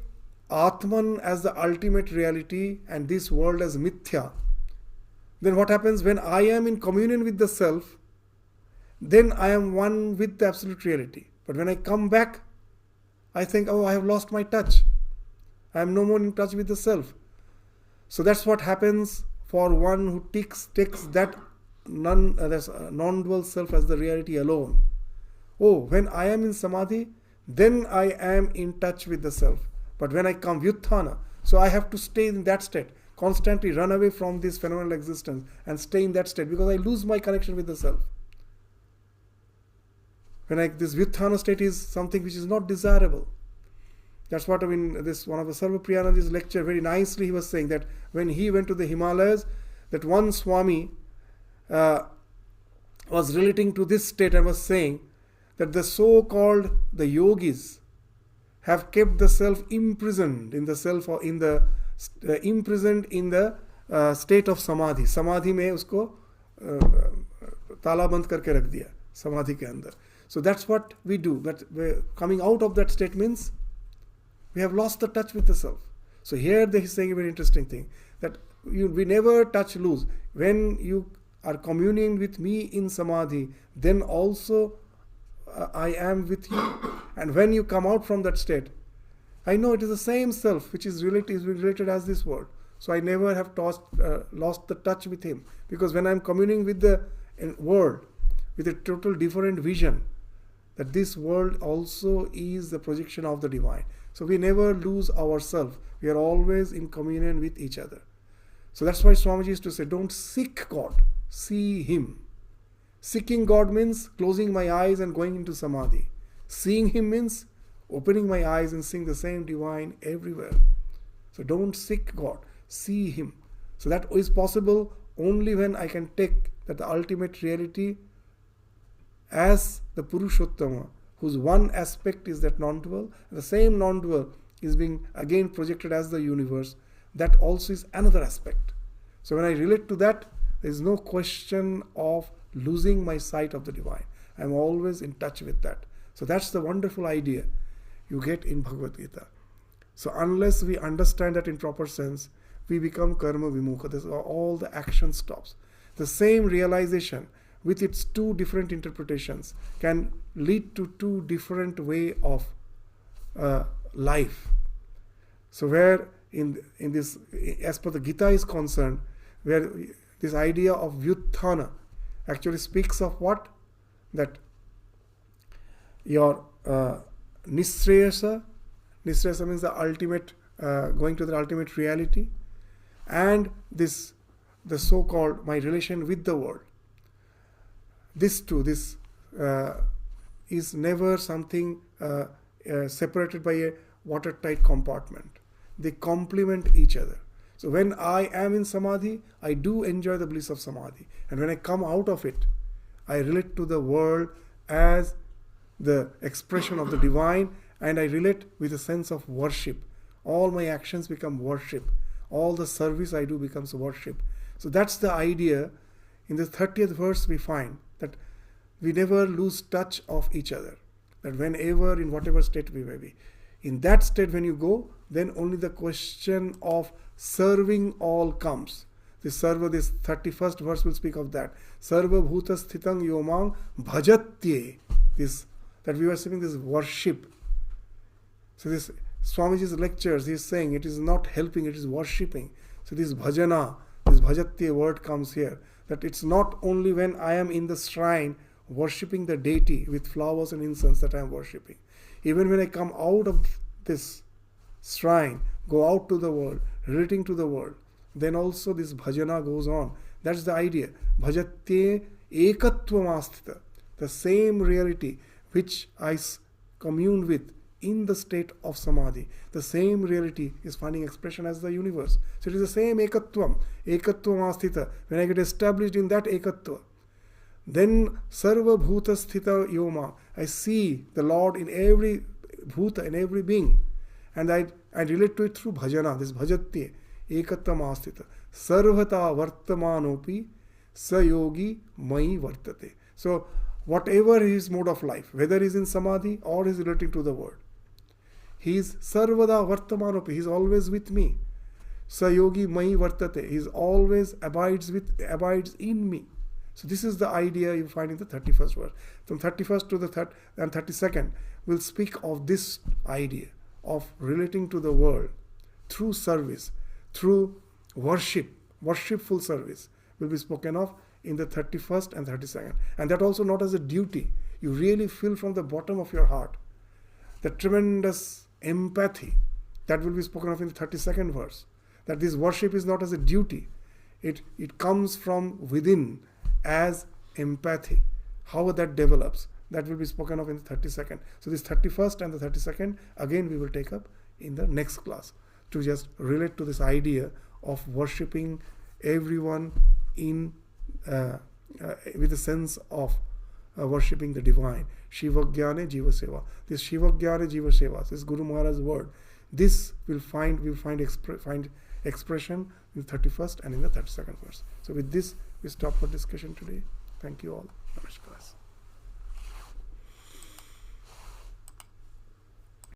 Atman as the ultimate reality and this world as mithya, then what happens when I am in communion with the self? Then I am one with the absolute reality. But when I come back, I think, I have lost my touch. I am no more in touch with the self. So that's what happens for one who takes that non-dual self as the reality alone. When I am in Samadhi, then I am in touch with the self. But when I come Vyuthana, so I have to stay in that state, constantly run away from this phenomenal existence and stay in that state because I lose my connection with the self. This Vyuthana state is something which is not desirable. That's what one of the Sarvapriyananda's lecture, very nicely he was saying that when he went to the Himalayas, that one Swami was relating to this state and was saying that the so-called the yogis have kept the self imprisoned in the self or imprisoned in the state of samadhi. Samadhi में उसको ताला बंद करके रख दिया समाधि के अंदर. So that's what we do. But coming out of that state means we have lost the touch with the self. So here they are saying a very interesting thing, that we never lose. When you are communing with me in samadhi, then also I am with you. And when you come out from that state, I know it is the same self which is related as this world. So I never have lost the touch with him. Because when I'm communing with the world, with a total different vision, that this world also is the projection of the divine. So we never lose ourselves. We are always in communion with each other. So that's why Swamiji used to say, don't seek God, see Him. Seeking God means closing my eyes and going into Samadhi. Seeing Him means opening my eyes and seeing the same divine everywhere. So don't seek God, see Him. So that is possible only when I can take that the ultimate reality as the Purushottama, whose one aspect is that non-dual, and the same non-dual is being again projected as the universe. That also is another aspect. So when I relate to that, there is no question of losing my sight of the divine. I am always in touch with that. So that's the wonderful idea you get in Bhagavad Gita. So unless we understand that in proper sense, we become karma vimukha. All the action stops. The same realization with its two different interpretations can lead to two different way of life. So where in this, as per the Gita is concerned, where this idea of vyutthana actually speaks of what? That your nisreyasa means the ultimate, going to the ultimate reality, and this, the so-called my relation with the world. This is never something separated by a watertight compartment. They complement each other. So when I am in Samadhi, I do enjoy the bliss of Samadhi. And when I come out of it, I relate to the world as the expression of the divine, and I relate with a sense of worship. All my actions become worship. All the service I do becomes worship. So that's the idea. In the 30th verse we find that we never lose touch of each other. That whenever, in whatever state we may be, in that state when you go, then only the question of serving all comes. This 31st verse will speak of that. Sarva bhuta sthitang yomang bhajatye. This, that we were saying, this worship. So this Swamiji's lectures, he is saying it is not helping, it is worshipping. So this bhajana, this bhajatye word comes here. That it's not only when I am in the shrine worshipping the deity with flowers and incense that I am worshipping. Even when I come out of this shrine, go out to the world, relating to the world, then also this bhajana goes on. That's the idea. Bhajatye ekatvam. The same reality which I commune with in the state of Samadhi, the same reality is finding expression as the universe. So it is the same ekatvam asthita. When I get established in that ekatva, then sarva bhuta sthita yoma. I see the Lord in every bhuta, in every being. And I relate to it through bhajana, this bhajatye ekatvam asthita. Sarvata vartamanopi sayogi mai vartate. So whatever his mode of life, whether he is in Samadhi or he is relating to the world, he is sarvada vartamanopi, he is always with me. Sayogi mai vartate, he is always abides in me. So this is the idea you find in the 31st verse. From 31st to the 32nd, we'll speak of this idea of relating to the world through service, through worship, worshipful service will be spoken of in the 31st and 32nd. And that also not as a duty. You really feel from the bottom of your heart the tremendous empathy that will be spoken of in the 32nd verse. That this worship is not as a duty. It comes from within as empathy. How that develops, that will be spoken of in the 32nd. So this 31st and the 32nd, again we will take up in the next class to just relate to this idea of worshipping everyone in with a sense of worshipping the divine. Shiva Jnane Jiva Seva. This Shiva Jnane Jiva Seva, this Guru Maharaj's word, this will find expression in the 31st and in the 32nd verse. So with this, we stop for discussion today. Thank you all. Namaskar.